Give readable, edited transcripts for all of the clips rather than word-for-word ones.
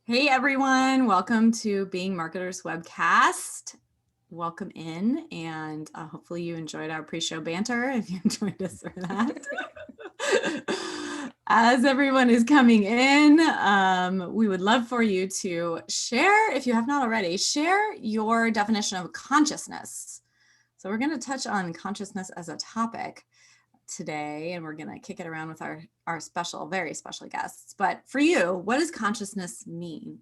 Hey everyone, welcome to Being Marketers Webcast. Welcome in, and hopefully you enjoyed our pre-show banter, if you enjoyed us or that. As everyone is coming in, we would love for you to share, if you have not already, share your definition of consciousness. So we're going to touch on consciousness as a topic today, and we're going to kick it around with our special, very special guests. But for you, what does consciousness mean?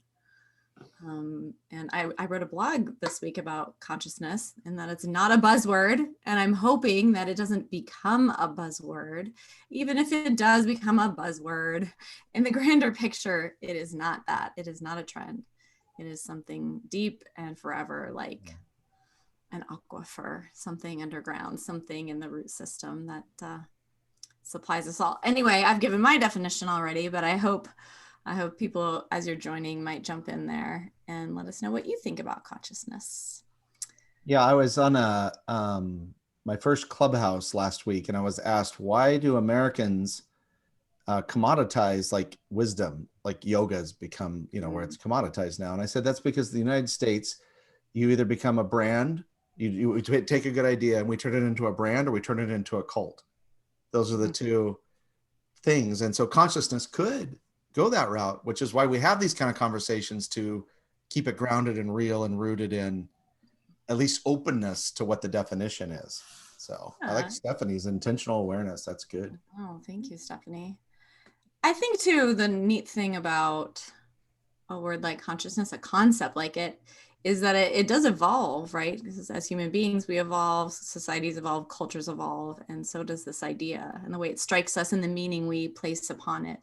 And I wrote a blog this week about consciousness and that it's not a buzzword. And I'm hoping that it doesn't become a buzzword. Even if it does become a buzzword, in the grander picture, it is not that. It is not a trend. It is something deep and forever, like an aquifer, something underground, something in the root system that supplies us all. Anyway, I've given my definition already, but I hope people, as you're joining, might jump in there and let us know what you think about consciousness. Yeah, I was on my first Clubhouse last week, and I was asked, why do Americans commoditize like wisdom, like yoga's become, where it's commoditized now? And I said, that's because the United States, you either become a brand, you take a good idea and we turn it into a brand, or we turn it into a cult. Those are the two things. And so consciousness could go that route, which is why we have these kind of conversations, to keep it grounded and real and rooted in at least openness to what the definition is. So I like Stephanie's intentional awareness. That's good. Oh, thank you, Stephanie. I think too, the neat thing about a word like consciousness, a concept like it, is that it does evolve, right? Because as human beings, we evolve, societies evolve, cultures evolve, and so does this idea and the way it strikes us and the meaning we place upon it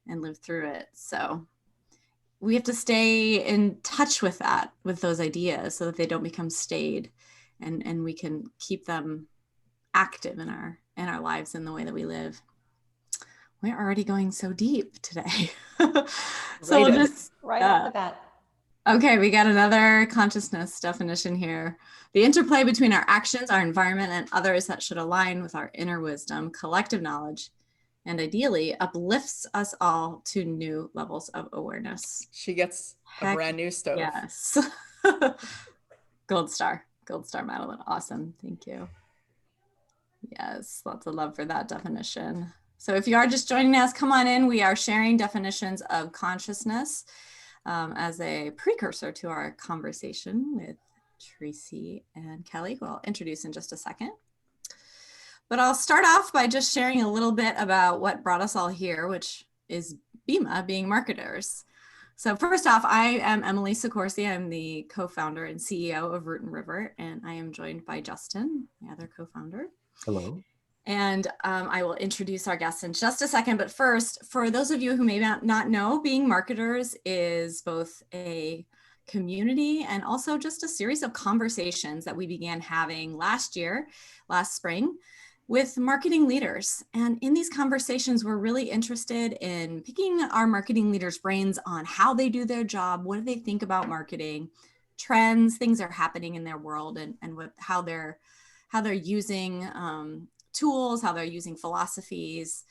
and live through it. So we have to stay in touch with that, with those ideas, so that they don't become staid, and we can keep them active in our lives in the way that we live. We're already going so deep today. So we'll just off the bat. Okay, we got another consciousness definition here. The interplay between our actions, our environment, and others that should align with our inner wisdom, collective knowledge, and ideally uplifts us all to new levels of awareness. She gets a brand new stove. Yes. Gold star, Madeline. Awesome. Thank you. Yes, lots of love for that definition. So if you are just joining us, come on in. We are sharing definitions of consciousness as a precursor to our conversation with Tracy and Kelly, who I'll introduce in just a second. But I'll start off by just sharing a little bit about what brought us all here, which is BeMa, Being Marketers. So first off, I am Emily Sikorski. I'm the co-founder and CEO of Root and River, and I am joined by Justin, my other co-founder. Hello. And I will introduce our guests in just a second. But first, for those of you who may not know, Being Marketers is both a community and also just a series of conversations that we began having last spring, with marketing leaders. And in these conversations, we're really interested in picking our marketing leaders' brains on how they do their job, what do they think about marketing, trends, things that are happening in their world, and how they're using tools, how they're using philosophies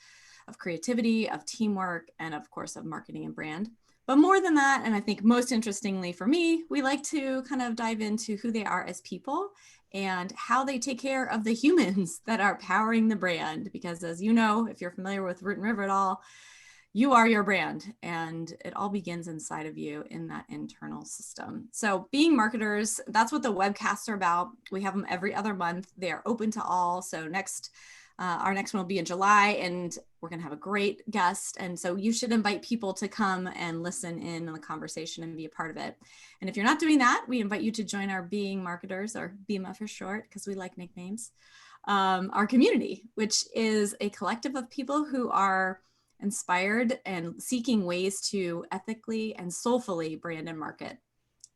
of creativity, of teamwork, and of course of marketing and brand. But more than that, and I think most interestingly for me, we like to kind of dive into who they are as people and how they take care of the humans that are powering the brand. Because as you know, if you're familiar with Root and River at all, you are your brand, and it all begins inside of you in that internal system. So Being Marketers, that's what the webcasts are about. We have them every other month. They are open to all. So our next one will be in July, and we're going to have a great guest. And so you should invite people to come and listen in on the conversation and be a part of it. And if you're not doing that, we invite you to join our Being Marketers, or BeMa for short, because we like nicknames, our community, which is a collective of people who are inspired and seeking ways to ethically and soulfully brand and market.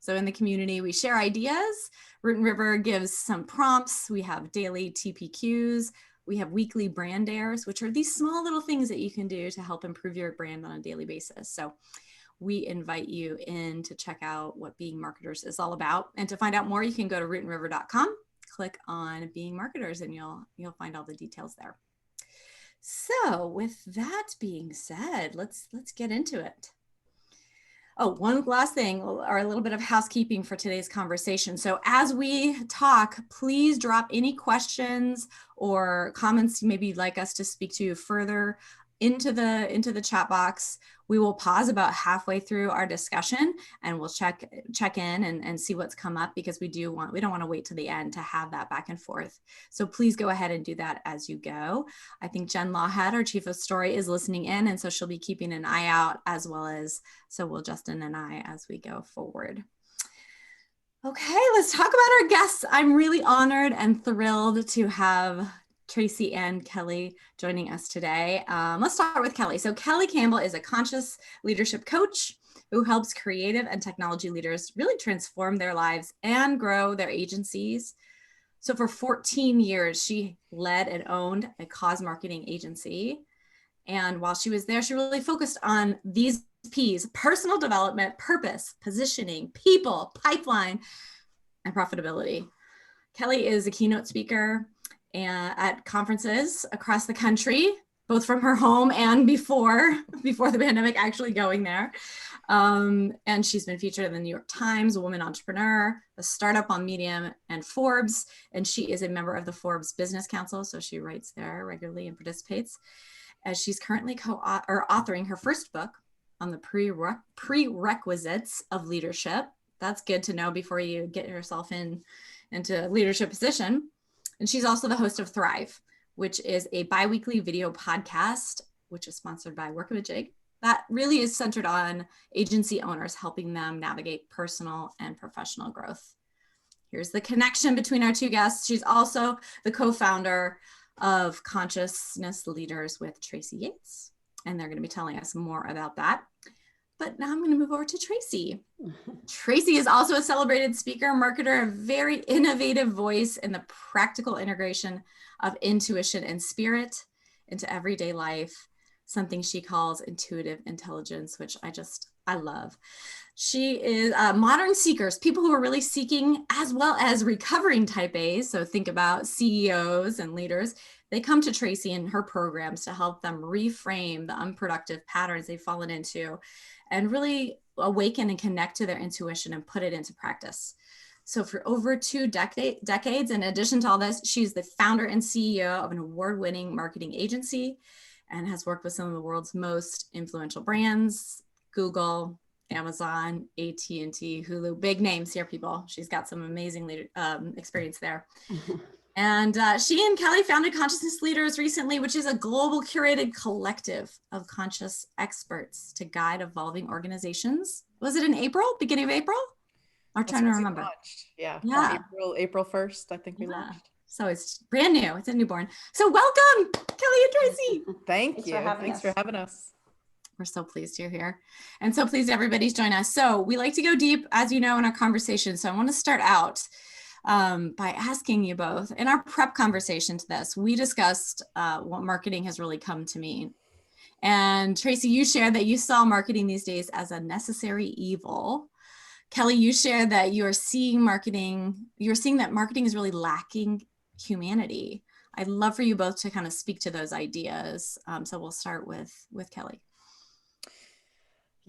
So in the community, we share ideas. Root and River gives some prompts. We have daily TPQs. We have weekly brand airs, which are these small little things that you can do to help improve your brand on a daily basis. So we invite you in to check out what Being Marketers is all about. And to find out more, you can go to rootandriver.com, click on Being Marketers, and you'll find all the details there. So with that being said, let's get into it. Oh, one last thing, or a little bit of housekeeping for today's conversation. So as we talk, please drop any questions or comments maybe you'd like us to speak to further into the chat box. We will pause about halfway through our discussion and we'll check in and see what's come up, because we don't want to wait to the end to have that back and forth. So please go ahead and do that as you go. I think Jen Lawhead, our chief of story, is listening in, and so she'll be keeping an eye out, as well as so will Justin and I as we go forward. Okay, let's talk about our guests. I'm really honored and thrilled to have Tracy and Kelly joining us today. Let's start with Kelly. So Kelly Campbell is a conscious leadership coach who helps creative and technology leaders really transform their lives and grow their agencies. So for 14 years, she led and owned a cause marketing agency. And while she was there, she really focused on these P's: personal development, purpose, positioning, people, pipeline, and profitability. Kelly is a keynote speaker at conferences across the country, both from her home and before the pandemic, actually going there. And she's been featured in the New York Times, a Woman Entrepreneur, a Startup on Medium, and Forbes. And she is a member of the Forbes Business Council, so she writes there regularly and participates. As she's currently authoring her first book on the prerequisites of leadership. That's good to know before you get yourself into a leadership position. And she's also the host of Thrive, which is a bi-weekly video podcast, which is sponsored by Work of a Jig, that really is centered on agency owners, helping them navigate personal and professional growth. Here's the connection between our two guests. She's also the co-founder of Consciousness Leaders with Tracy Yates, and they're going to be telling us more about that. But now I'm going to move over to Tracy. Tracy is also a celebrated speaker, marketer, a very innovative voice in the practical integration of intuition and spirit into everyday life, something she calls intuitive intelligence, which I love. She is modern seekers, people who are really seeking, as well as recovering type A's. So think about CEOs and leaders. They come to Tracy and her programs to help them reframe the unproductive patterns they've fallen into and really awaken and connect to their intuition and put it into practice. So for over 2 decades, in addition to all this, she's the founder and CEO of an award-winning marketing agency and has worked with some of the world's most influential brands: Google, Amazon, AT&T, Hulu, big names here, people. She's got some amazing experience there. And she and Kelly founded Consciousness Leaders recently, which is a global curated collective of conscious experts to guide evolving organizations. Was it in April, beginning of April? I'm trying to remember. Yeah. April 1st, I think we launched. So it's brand new. It's a newborn. So welcome, Kelly and Tracy. Thanks for having us. We're so pleased you're here. And so pleased everybody's joined us. So we like to go deep, as you know, in our conversation. So I want to start out by asking you both. In our prep conversation to this, we discussed what marketing has really come to mean. And Tracy, you shared that you saw marketing these days as a necessary evil. Kelly, you shared that you're seeing that marketing is really lacking humanity. I'd love for you both to kind of speak to those ideas. So we'll start with Kelly.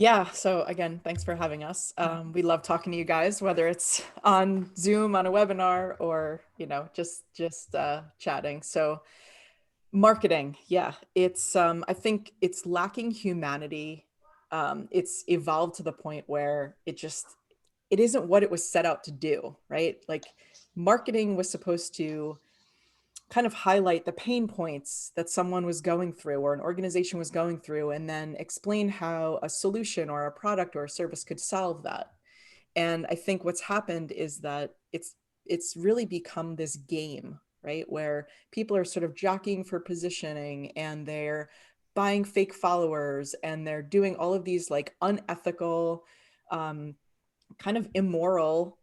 Yeah. So again, thanks for having us. We love talking to you guys, whether it's on Zoom, on a webinar, or, just chatting. So marketing. Yeah. It's, I think it's lacking humanity. It's evolved to the point where it isn't what it was set out to do, right? Like marketing was supposed to kind of highlight the pain points that someone was going through or an organization was going through, and then explain how a solution or a product or a service could solve that. And I think what's happened is that it's really become this game, right? Where people are sort of jockeying for positioning, and they're buying fake followers, and they're doing all of these like unethical, kind of immoral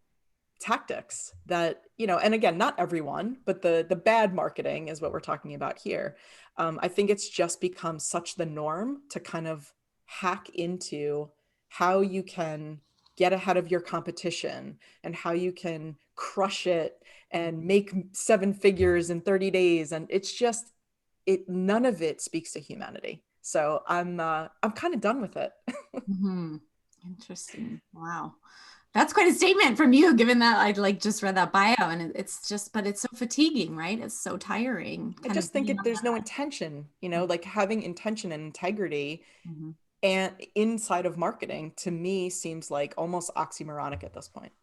tactics that, and again, not everyone, but the bad marketing is what we're talking about here. I think it's just become such the norm to kind of hack into how you can get ahead of your competition and how you can crush it and make 7 figures in 30 days. And it's just, none of it speaks to humanity. So I'm kind of done with it. Mm-hmm. Interesting. Wow. That's quite a statement from you, given that I like just read that bio, and it's just, but it's so fatiguing, right? It's so tiring. I Kind of just think being on there's no intention, like having intention and integrity that. and inside of marketing to me seems like almost oxymoronic at this point.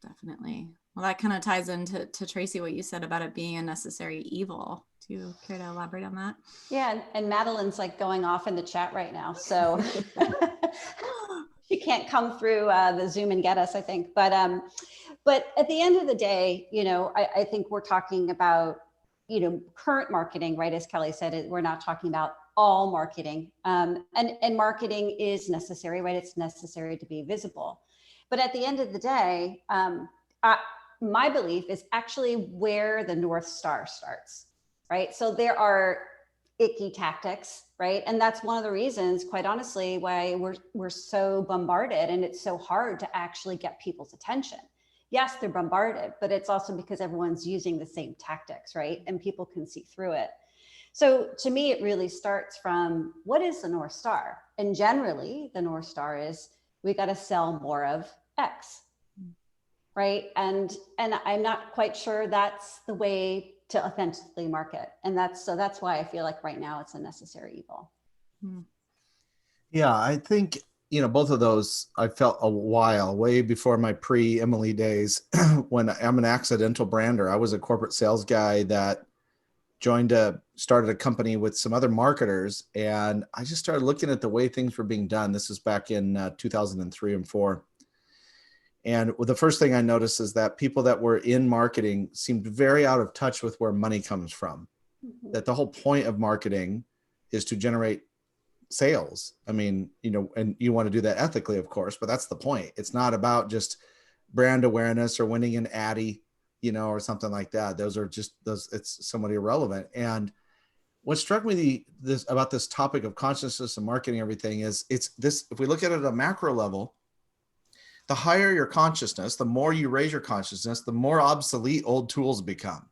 Definitely. Well, that kind of ties into Tracy, what you said about it being a necessary evil. Do you care to elaborate on that? Yeah, and Madeline's like going off in the chat right now, so she can't come through the Zoom and get us, I think. But at the end of the day, I think we're talking about current marketing, right? As Kelly said, we're not talking about all marketing, and marketing is necessary, right? It's necessary to be visible. But at the end of the day, my belief is actually where the North Star starts, right? So there are icky tactics, right? And that's one of the reasons, quite honestly, why we're so bombarded and it's so hard to actually get people's attention. Yes, they're bombarded, but it's also because everyone's using the same tactics, right? And people can see through it. So to me, it really starts from what is the North Star? And generally, the North Star is we got to sell more of X, right? And I'm not quite sure that's the way to authentically market. And that's why I feel like right now it's a necessary evil. Yeah, I think, both of those I felt a while, way before my pre-Emily days, when I'm an accidental brander. I was a corporate sales guy that started a company with some other marketers. And I just started looking at the way things were being done. This is back in 2003 and 4. And the first thing I noticed is that people that were in marketing seemed very out of touch with where money comes from. Mm-hmm. That the whole point of marketing is to generate sales. I mean, and you want to do that ethically, of course, but that's the point. It's not about just brand awareness or winning an Addy, or something like that. It's somewhat irrelevant. And what struck me about this topic of consciousness and marketing, everything is if we look at it at a macro level, the higher your consciousness, the more you raise your consciousness, the more obsolete old tools become.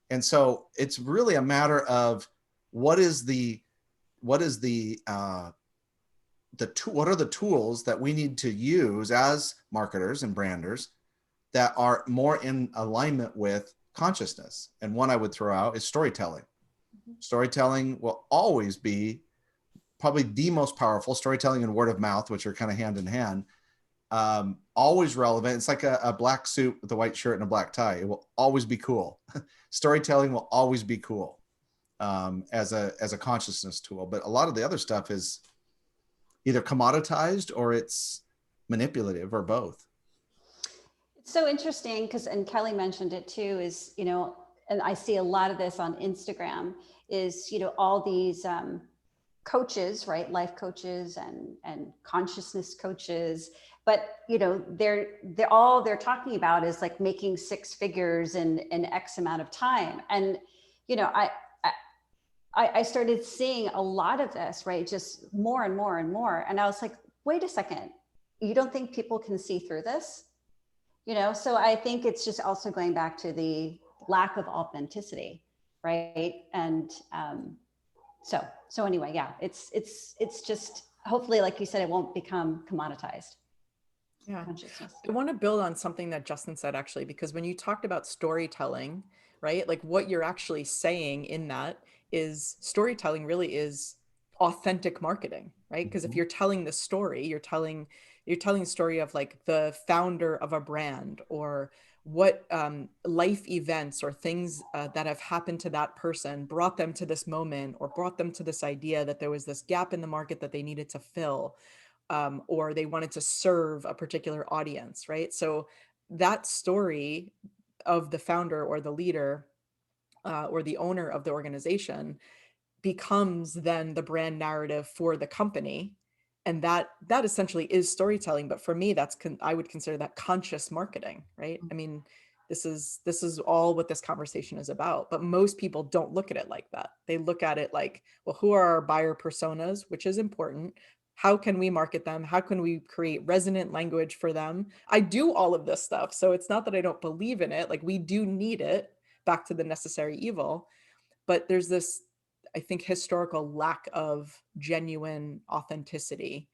And so it's really a matter of what are the tools that we need to use as marketers and branders that are more in alignment with consciousness. And one I would throw out is storytelling. Mm-hmm. Storytelling will always be probably the most powerful. Storytelling and word of mouth, which are kind of hand in hand. Always relevant. It's like a black suit with a white shirt and a black tie. It will always be cool. Storytelling will always be cool as a consciousness tool. But a lot of the other stuff is either commoditized or it's manipulative or both. It's so interesting because, and Kelly mentioned it too, is, and I see a lot of this on Instagram, is, all these coaches, right? Life coaches and consciousness coaches. But, they're talking about is like making 6 figures in X amount of time. And, I started seeing a lot of this, right? Just more and more and more. And I was like, wait a second, you don't think people can see through this? So I think it's just also going back to the lack of authenticity, right? And so anyway, yeah, it's just, hopefully, like you said, it won't become commoditized. Yeah. I want to build on something that Justin said, actually, because when you talked about storytelling, right? Like what you're actually saying in that is storytelling really is authentic marketing, right? Because if you're telling the story, you're telling the story of like the founder of a brand or what life events or things that have happened to that person brought them to this moment or brought them to this idea that there was this gap in the market that they needed to fill. Or they wanted to serve a particular audience, right? So that story of the founder or the leader or the owner of the organization becomes then the brand narrative for the company. And that essentially is storytelling. But for me, I would consider that conscious marketing, right? I mean, this is all what this conversation is about. But most people don't look at it like that. They look at it like, well, who are our buyer personas, which is important. How can we market them? How can we create resonant language for them? I do all of this stuff. So it's not that I don't believe in it. Like we do need it, back to the necessary evil. But there's this, I think, historical lack of genuine authenticity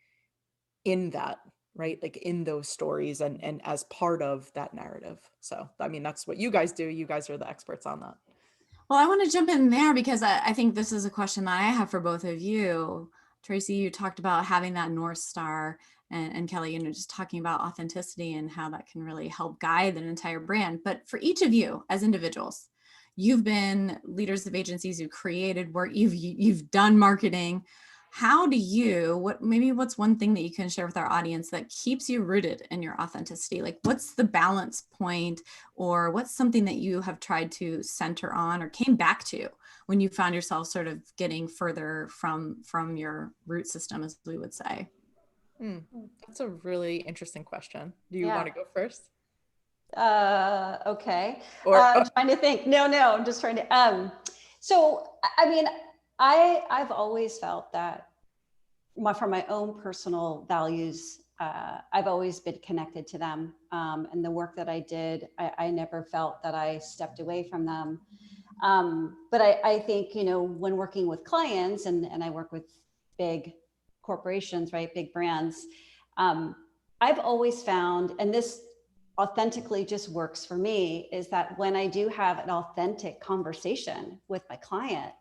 in that, right? Like in those stories and as part of that narrative. So, I mean, that's what you guys do. You guys are the experts on that. Well, I want to jump in there because I think this is a question that I have for both of you. Tracy, you talked about having that North Star, and Kelly, just talking about authenticity and how that can really help guide an entire brand. But for each of you as individuals, you've been leaders of agencies, you've created work, you've done marketing. How do you, what's one thing that you can share with our audience that keeps you rooted in your authenticity? Like, what's the balance point, or what's something that you have tried to center on or came back to when you found yourself sort of getting further from your root system, as we would say? That's a really interesting question. Do you Yeah. want to go first? Okay. Or I'm trying to think. No, I'm just trying to. So, I mean, I've always felt that from my own personal values, I've always been connected to them. And the work that I did, I never felt that I stepped away from them. But I think, when working with clients and I work with big corporations, right? Big brands. I've always found, and this authentically just works for me, is that when I do have an authentic conversation with my client,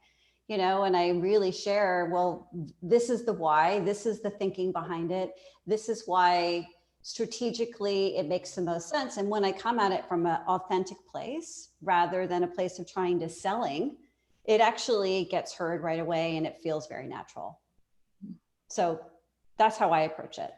and I really share, well, this is the why, this is the thinking behind it, this is why strategically it makes the most sense. And when I come at it from an authentic place, rather than a place of trying to selling, it actually gets heard right away and it feels very natural. So that's how I approach it.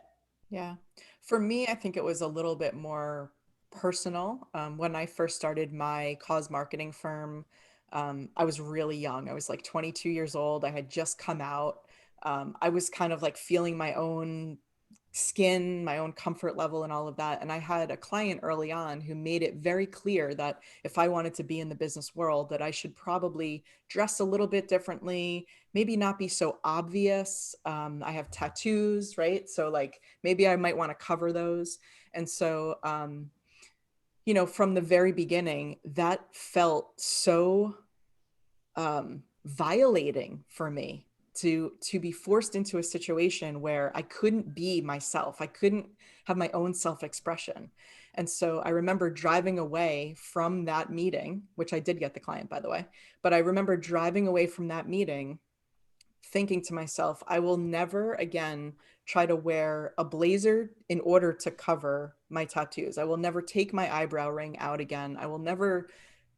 Yeah. For me, I think it was a little bit more personal. When I first started my cause marketing firm, I was really young. I was like 22 years old. I had just come out. I was kind of like feeling my own skin, my own comfort level and all of that. And I had a client early on who made it very clear that if I wanted to be in the business world, that I should probably dress a little bit differently, maybe not be so obvious. I have tattoos, right? So like maybe I might want to cover those. And so, from the very beginning, that felt so violating for me to be forced into a situation where I couldn't be myself. I couldn't have my own self-expression. And so I remember driving away from that meeting, which I did get the client, by the way, but I remember driving away from that meeting thinking to myself, I will never again try to wear a blazer in order to cover my tattoos. I will never take my eyebrow ring out again. I will never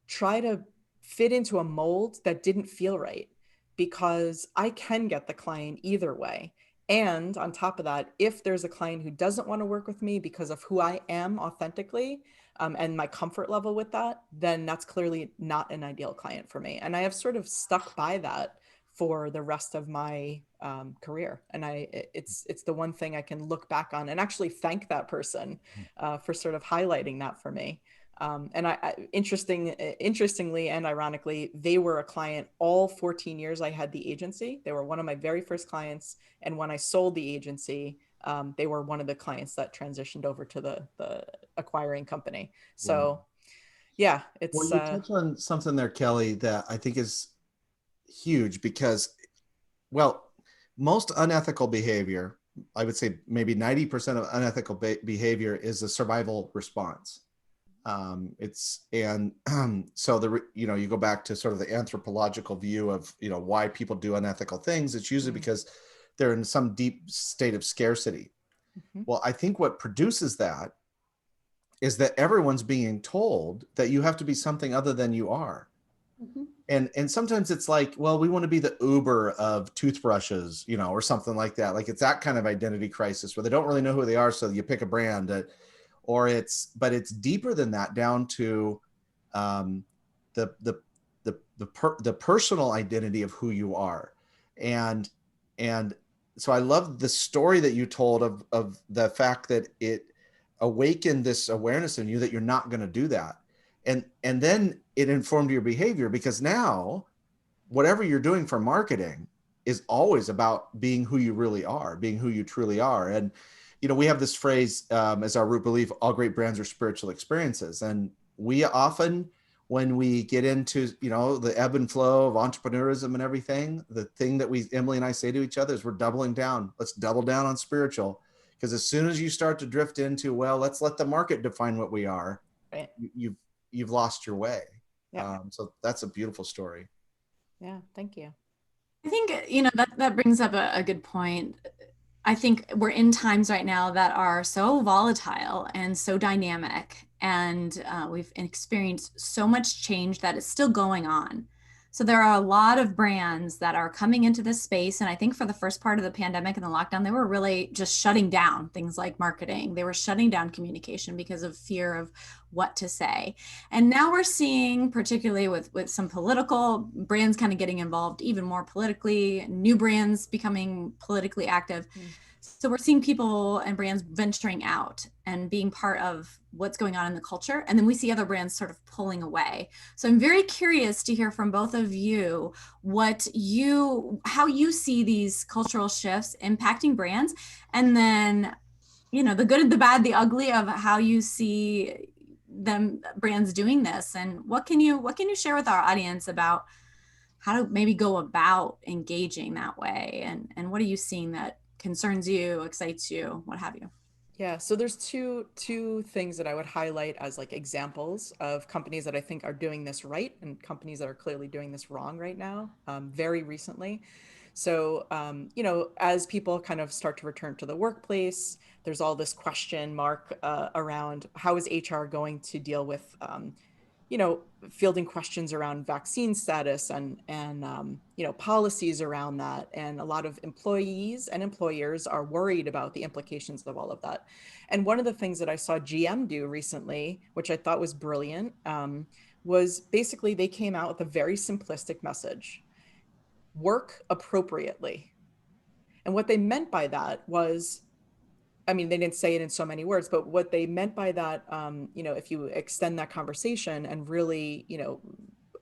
try to fit into a mold that didn't feel right, because I can get the client either way. And on top of that, if there's a client who doesn't want to work with me because of who I am authentically, and my comfort level with that, then that's clearly not an ideal client for me. And I have sort of stuck by that for the rest of my career. And it's the one thing I can look back on and actually thank that person for sort of highlighting that for me. And interestingly and ironically, they were a client all 14 years I had the agency. They were one of my very first clients. And when I sold the agency, they were one of the clients that transitioned over to the acquiring company. So yeah, it's... Well, you touch on something there, Kelly, that I think is huge because, well, most unethical behavior, I would say maybe 90% of unethical behavior is a survival response. So you go back to sort of the anthropological view of, why people do unethical things. It's usually because they're in some deep state of scarcity. Well, I think what produces that is that everyone's being told that you have to be something other than you are. And sometimes it's like, well, we want to be the Uber of toothbrushes, or something like that. Like it's that kind of identity crisis where they don't really know who they are. So you pick a brand but it's deeper than that, down to the personal identity of who you are. And so I love the story that you told of the fact that it awakened this awareness in you that you're not going to do that. And then it informed your behavior, because now whatever you're doing for marketing is always about being who you really are, being who you truly are. And we have this phrase as our root belief: all great brands are spiritual experiences. And we often, when we get into, the ebb and flow of entrepreneurism and everything, the thing that Emily and I say to each other is we're doubling down. Let's double down on spiritual, Because as soon as you start to drift into, well, let's let the market define what we are, Right. you've lost your way. Yeah. So that's a beautiful story. Yeah, thank you. I think, that brings up a good point. I think we're in times right now that are so volatile and so dynamic, and we've experienced so much change that is still going on. So there are a lot of brands that are coming into this space. And I think for the first part of the pandemic and the lockdown, they were really just shutting down things like marketing. They were shutting down communication because of fear of what to say. And now we're seeing, particularly with some political brands kind of getting involved even more politically, new brands becoming politically active. So we're seeing people and brands venturing out and being part of what's going on in the culture. And then we see other brands sort of pulling away. So I'm very curious to hear from both of you how you see these cultural shifts impacting brands. And then, the good, the bad, the ugly of how you see brands doing this. And what can you share with our audience about how to maybe go about engaging that way? And what are you seeing that concerns you, excites you, what have you? Yeah, so there's two things that I would highlight as like examples of companies that I think are doing this right and companies that are clearly doing this wrong right now, very recently. So, as people kind of start to return to the workplace, there's all this question mark around how is HR going to deal with fielding questions around vaccine status and policies around that. And a lot of employees and employers are worried about the implications of all of that. And one of the things that I saw GM do recently, which I thought was brilliant, was basically they came out with a very simplistic message: work appropriately. And what they meant by that was, I mean, they didn't say it in so many words, but what they meant by that, if you extend that conversation and really,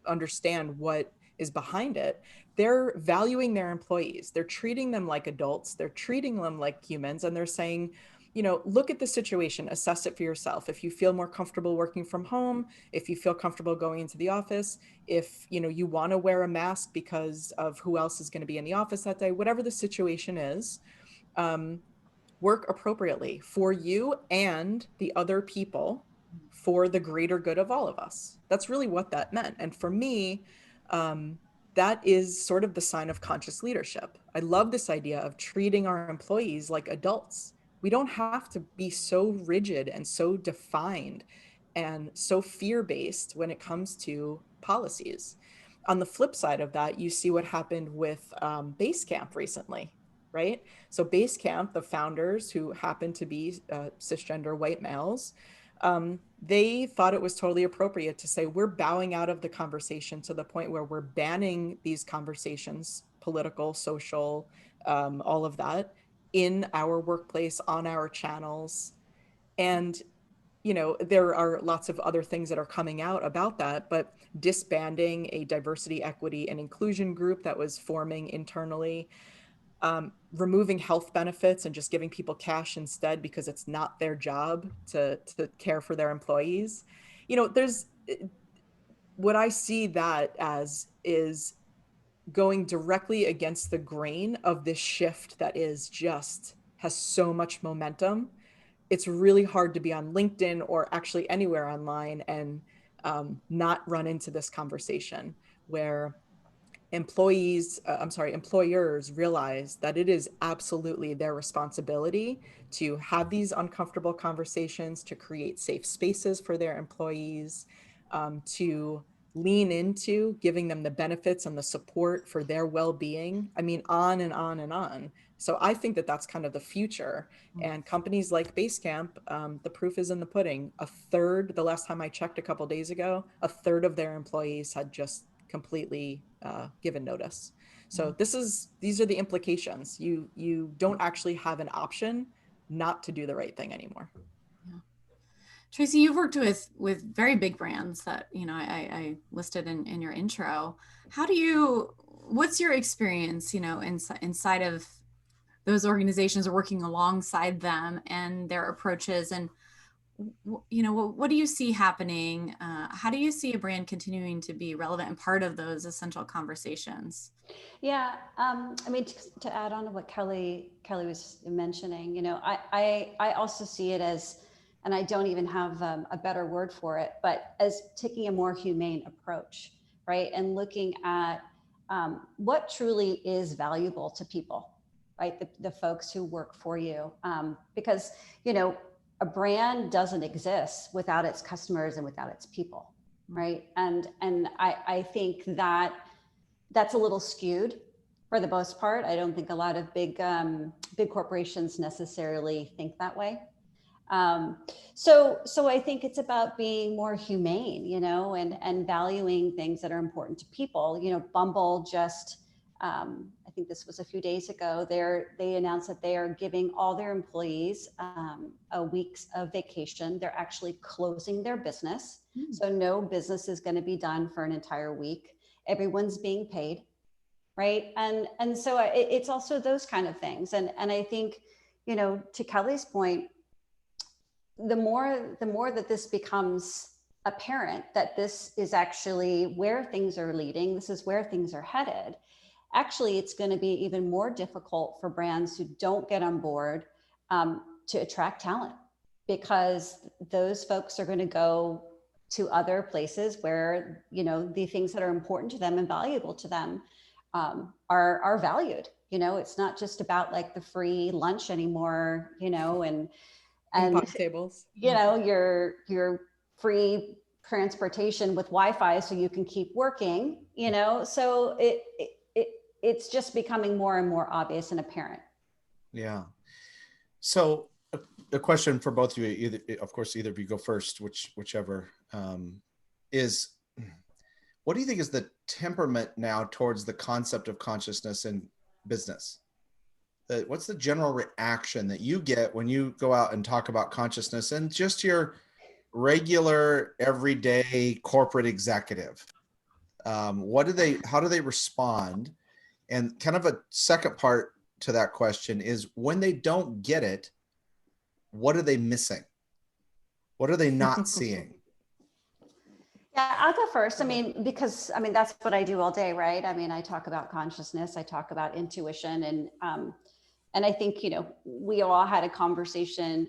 understand what is behind it, they're valuing their employees. They're treating them like adults. They're treating them like humans. And they're saying, look at the situation, assess it for yourself. If you feel more comfortable working from home, if you feel comfortable going into the office, if, you want to wear a mask because of who else is going to be in the office that day, whatever the situation is, work appropriately for you and the other people for the greater good of all of us. That's really what that meant. And for me, that is sort of the sign of conscious leadership. I love this idea of treating our employees like adults. We don't have to be so rigid and so defined and so fear-based when it comes to policies. On the flip side of that, you see what happened with Basecamp recently, right? So Basecamp, the founders, who happen to be cisgender white males, they thought it was totally appropriate to say, we're bowing out of the conversation to the point where we're banning these conversations, political, social, all of that, in our workplace, on our channels. And there are lots of other things that are coming out about that, but disbanding a diversity, equity, and inclusion group that was forming internally, removing health benefits and just giving people cash instead because it's not their job to care for their employees. There's what I see that as is going directly against the grain of this shift that is just has so much momentum. It's really hard to be on LinkedIn or actually anywhere online and not run into this conversation where employers realize that it is absolutely their responsibility to have these uncomfortable conversations, to create safe spaces for their employees, to lean into giving them the benefits and the support for their well-being. I mean, on and on and on. So I think that that's kind of the future. And companies like Basecamp, the proof is in the pudding. The last time I checked a couple of days ago, a third of their employees had just completely given notice. So these are the implications. You don't actually have an option not to do the right thing anymore. Yeah. Tracy, you've worked with very big brands that I listed in your intro. What's your experience inside of those organizations, or working alongside them and their approaches, and what do you see happening? How do you see a brand continuing to be relevant and part of those essential conversations? Yeah, I mean, to add on to what Kelly was mentioning, I also see it as, and I don't even have a better word for it, but as taking a more humane approach, right? And looking at what truly is valuable to people, right? The folks who work for you, because, a brand doesn't exist without its customers and without its people, right? And I think that that's a little skewed for the most part. I don't think a lot of big corporations necessarily think that way. So I think it's about being more humane, and valuing things that are important to people. Bumble just, I think this was a few days ago, they announced that they are giving all their employees a week's of vacation. They're actually closing their business. So no business is going to be done for an entire week. Everyone's being paid, right? And so it's also those kind of things. And I think, to Kelly's point, the more that this becomes apparent that this is actually where things are leading, this is where things are headed, actually it's going to be even more difficult for brands who don't get on board to attract talent, because those folks are going to go to other places where, the things that are important to them and valuable to them are valued. It's not just about like the free lunch anymore, and tables, your free transportation with Wi-Fi so you can keep working, so it's just becoming more and more obvious and apparent. Yeah. So a question for both of you, either of you go first, whichever, is what do you think is the temperament now towards the concept of consciousness in business? What's the general reaction that you get when you go out and talk about consciousness and just your regular everyday corporate executive? How do they respond? And kind of a second part to that question is, when they don't get it, what are they missing? What are they not seeing? Yeah, I'll go first. Because that's what I do all day, right? I talk about consciousness, I talk about intuition, and I think, we all had a conversation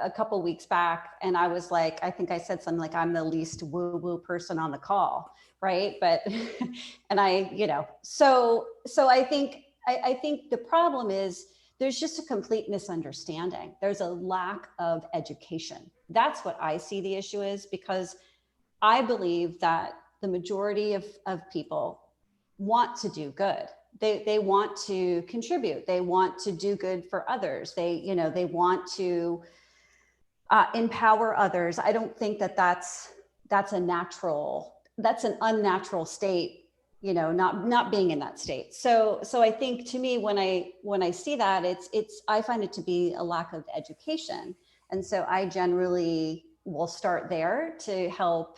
a couple weeks back, and I was like, I think I said something like, I'm the least woo-woo person on the call, right? But, and so I think the problem is there's just a complete misunderstanding. There's a lack of education. That's what I see the issue is, because I believe that the majority of people want to do good. They want to contribute. They want to do good for others. They want to empower others. I don't think that's an unnatural state, not being in that state. So I think, to me, when I see that, I find it to be a lack of education. And so I generally will start there to help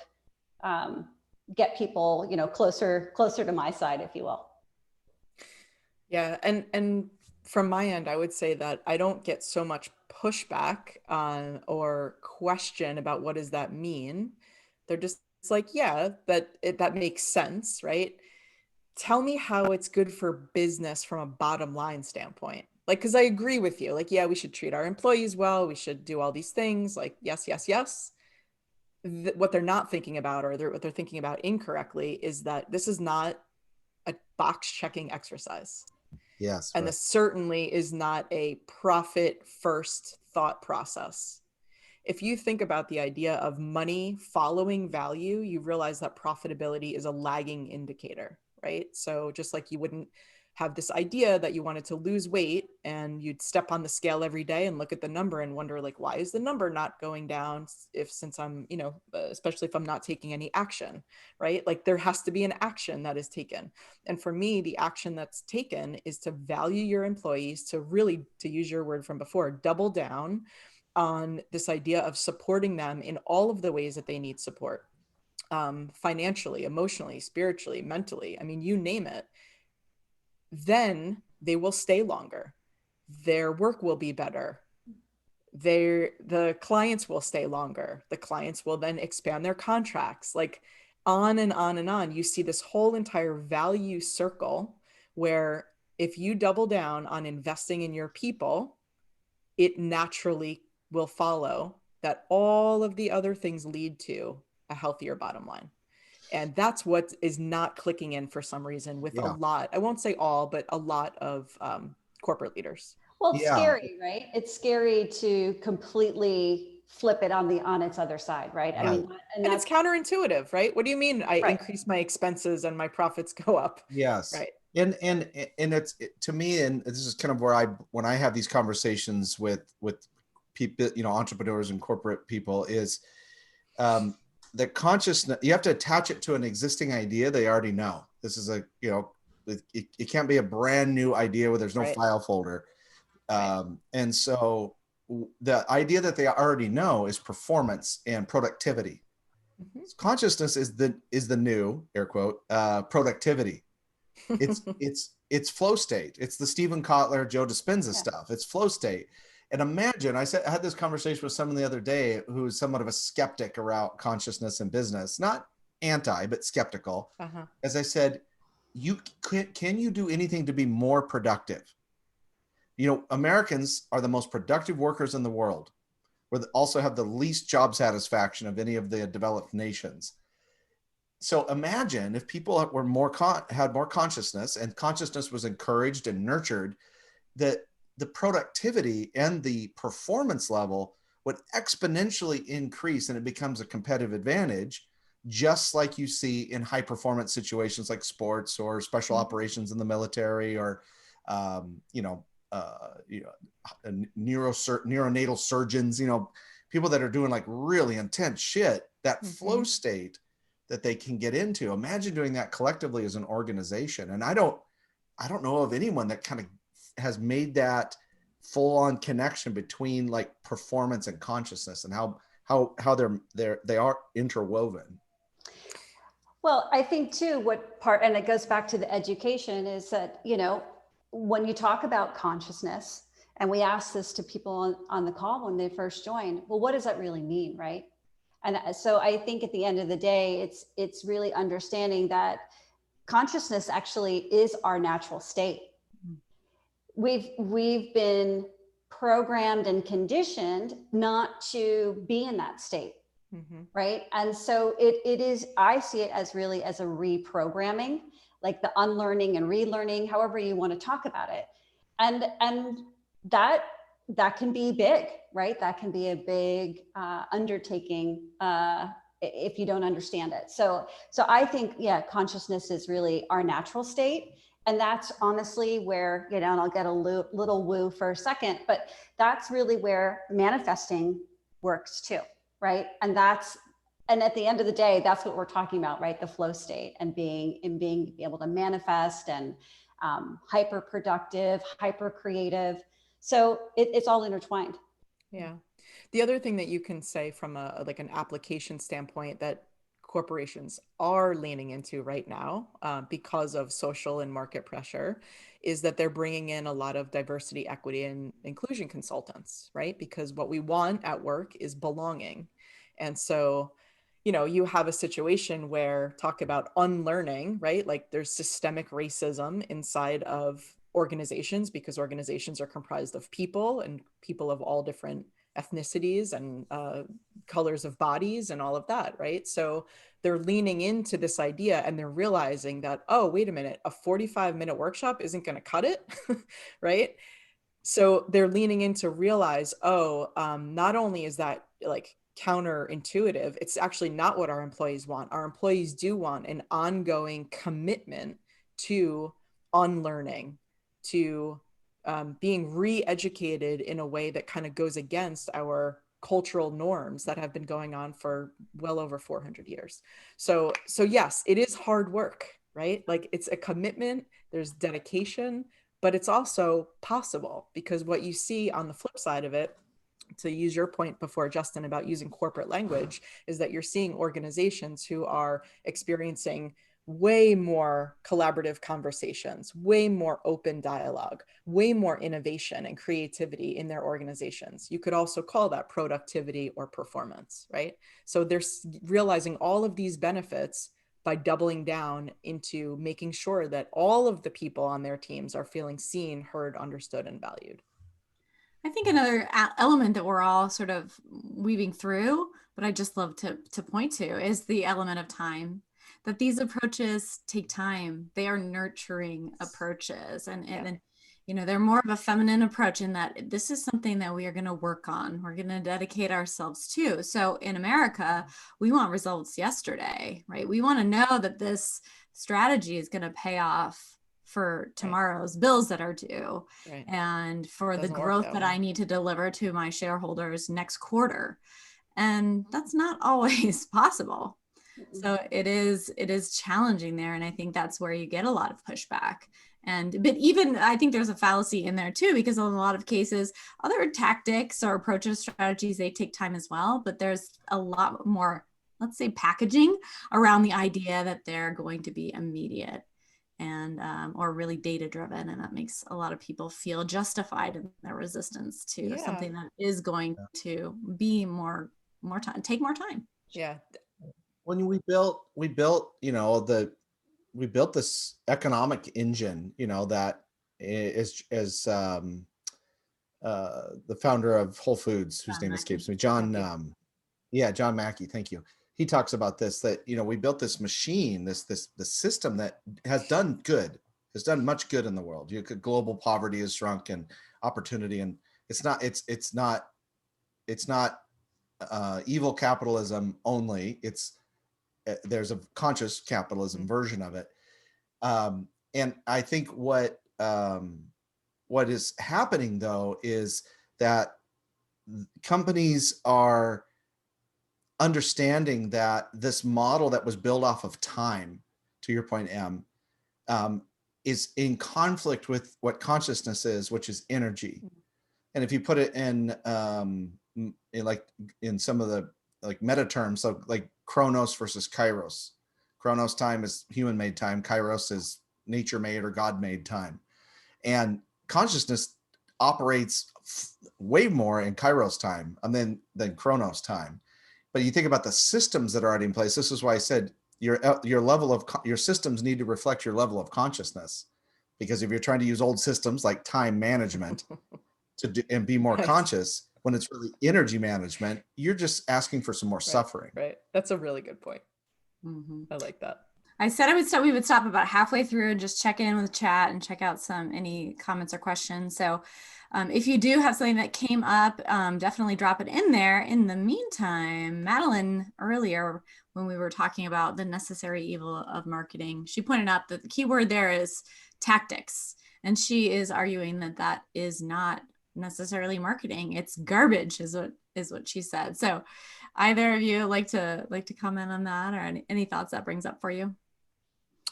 get people, closer to my side, if you will. Yeah. And from my end, I would say that I don't get so much pushback or question about what does that mean. They're just like, yeah, that makes sense, right? Tell me how it's good for business from a bottom line standpoint. Like, because I agree with you. Like, yeah, we should treat our employees well. We should do all these things. Like, yes, yes, yes. What they're not thinking about, or what they're thinking about incorrectly, is that this is not a box checking exercise. Yes. And this certainly is not a profit first thought process. If you think about the idea of money following value, you realize that profitability is a lagging indicator, right? So just like you wouldn't have this idea that you wanted to lose weight and you'd step on the scale every day and look at the number and wonder, like, why is the number not going down since I'm, especially if I'm not taking any action, right? Like, there has to be an action that is taken. And for me, the action that's taken is to value your employees, to really, to use your word from before, double down on this idea of supporting them in all of the ways that they need support, financially, emotionally, spiritually, mentally. I mean, you name it. Then they will stay longer. Their work will be better. the clients will stay longer. The clients will then expand their contracts, like on and on and on. You see this whole entire value circle where if you double down on investing in your people, it naturally will follow that all of the other things lead to a healthier bottom line. And that's what is not clicking in for some reason with a lot, I won't say all, but a lot of corporate leaders. Well, it's scary, right? It's scary to completely flip it on its other side, right? Right. I mean, and it's counterintuitive, right? What do you mean I increase my expenses and my profits go up? Yes. Right. And it's to me, and this is kind of where when I have these conversations with people, entrepreneurs and corporate people, is the consciousness, you have to attach it to an existing idea they already know. This is it can't be a brand new idea where there's no file folder. And so the idea that they already know is performance and productivity. Mm-hmm. Consciousness is the new, air quote, productivity. It's flow state. It's the Stephen Kotler, Joe Dispenza stuff. It's flow state. And imagine, I had this conversation with someone the other day who's somewhat of a skeptic around consciousness in business, not anti, but skeptical. Uh-huh. As I said, can you do anything to be more productive? Americans are the most productive workers in the world. We also have the least job satisfaction of any of the developed nations. So imagine if people were had more consciousness, and consciousness was encouraged and nurtured, that the productivity and the performance level would exponentially increase, and it becomes a competitive advantage, just like you see in high performance situations like sports or special operations in the military, or neonatal surgeons, people that are doing like really intense shit, that flow state that they can get into. Imagine doing that collectively as an organization. And I don't know of anyone that kind of has made that full on connection between like performance and consciousness, and how they are interwoven. Well, I think too, and it goes back to the education, is that, when you talk about consciousness, and we ask this to people on the call when they first join, well, what does that really mean, right? And so I think at the end of the day, it's really understanding that consciousness actually is our natural state. We've been programmed and conditioned not to be in that state, right? And so it is, I see it as really as a reprogramming, like the unlearning and relearning, however you want to talk about it. And that can be big, right? That can be a big undertaking if you don't understand it. So I think, consciousness is really our natural state. And that's honestly where, and I'll get a little woo for a second, but that's really where manifesting works too, right? And at the end of the day, that's what we're talking about, right? The flow state and being able to manifest, and hyper productive, hyper creative. So it's all intertwined. Yeah. The other thing that you can say from an application standpoint that corporations are leaning into right now because of social and market pressure is that they're bringing in a lot of diversity, equity, and inclusion consultants, right? Because what we want at work is belonging. And so, you have a situation where talk about unlearning, right? Like there's systemic racism inside of organizations, because organizations are comprised of people, and people of all different ethnicities and colors of bodies and all of that, right? So they're leaning into this idea, and they're realizing that, oh, wait a minute, a 45-minute workshop isn't going to cut it, right? So they're leaning in to realize, not only is that like counterintuitive, it's actually not what our employees want. Our employees do want an ongoing commitment to unlearning, to being re-educated in a way that kind of goes against our cultural norms that have been going on for well over 400 years. So yes, it is hard work, right? Like it's a commitment, there's dedication, but it's also possible, because what you see on the flip side of it, to use your point before, Justin, about using corporate language, is that you're seeing organizations who are experiencing way more collaborative conversations, way more open dialogue, way more innovation and creativity in their organizations. You could also call that productivity or performance, right? So they're realizing all of these benefits by doubling down into making sure that all of the people on their teams are feeling seen, heard, understood, and valued. I think another element that we're all sort of weaving through, but I just love to point to, is the element of time. That these approaches take time. They are nurturing approaches, and you know, they're more of a feminine approach in that this is something that we are going to work on. We're going to dedicate ourselves to. So in America, we want results yesterday, right? We want to know that this strategy is going to pay off for tomorrow's bills that are due, and for the growth that I need to deliver to my shareholders next quarter. And that's not always possible. So it is challenging there. And I think that's where you get a lot of pushback. But even I think there's a fallacy in there too, because in a lot of cases, other tactics or approaches, strategies, they take time as well. But there's a lot more, let's say, packaging around the idea that they're going to be immediate and or really data driven, and that makes a lot of people feel justified in their resistance to something that is going to be more time, take more time. When we built you know, we built this economic engine, you know, that is the founder of Whole Foods, whose name escapes me, John Mackey, thank you. He talks about this, that, you know, we built this machine, the system that has done much good in the world. Global poverty has shrunk, and opportunity, and it's not evil capitalism only. There's a conscious capitalism version of it. And I think what is happening though is that companies are understanding that this model that was built off of time, to your point, Em, is in conflict with what consciousness is, which is energy. And if you put it in some of the like meta terms, so like Chronos versus Kairos. Chronos time is human-made time. Kairos is nature-made or God-made time. And consciousness operates way more in Kairos time than Chronos time. But you think about the systems that are already in place. This is why I said your level of your systems need to reflect your level of consciousness. Because if you're trying to use old systems like time management and be more conscious, when it's really energy management, you're just asking for some more suffering. Right. That's a really good point. I like that. I said we would stop about halfway through and just check in with the chat and check out any comments or questions. So if you do have something that came up, definitely drop it in there. In the meantime, Madeline, earlier when we were talking about the necessary evil of marketing, she pointed out that the key word there is tactics. And she is arguing that is not necessarily marketing. It's garbage is what she said. So either of you like to comment on that, or any thoughts that brings up for you?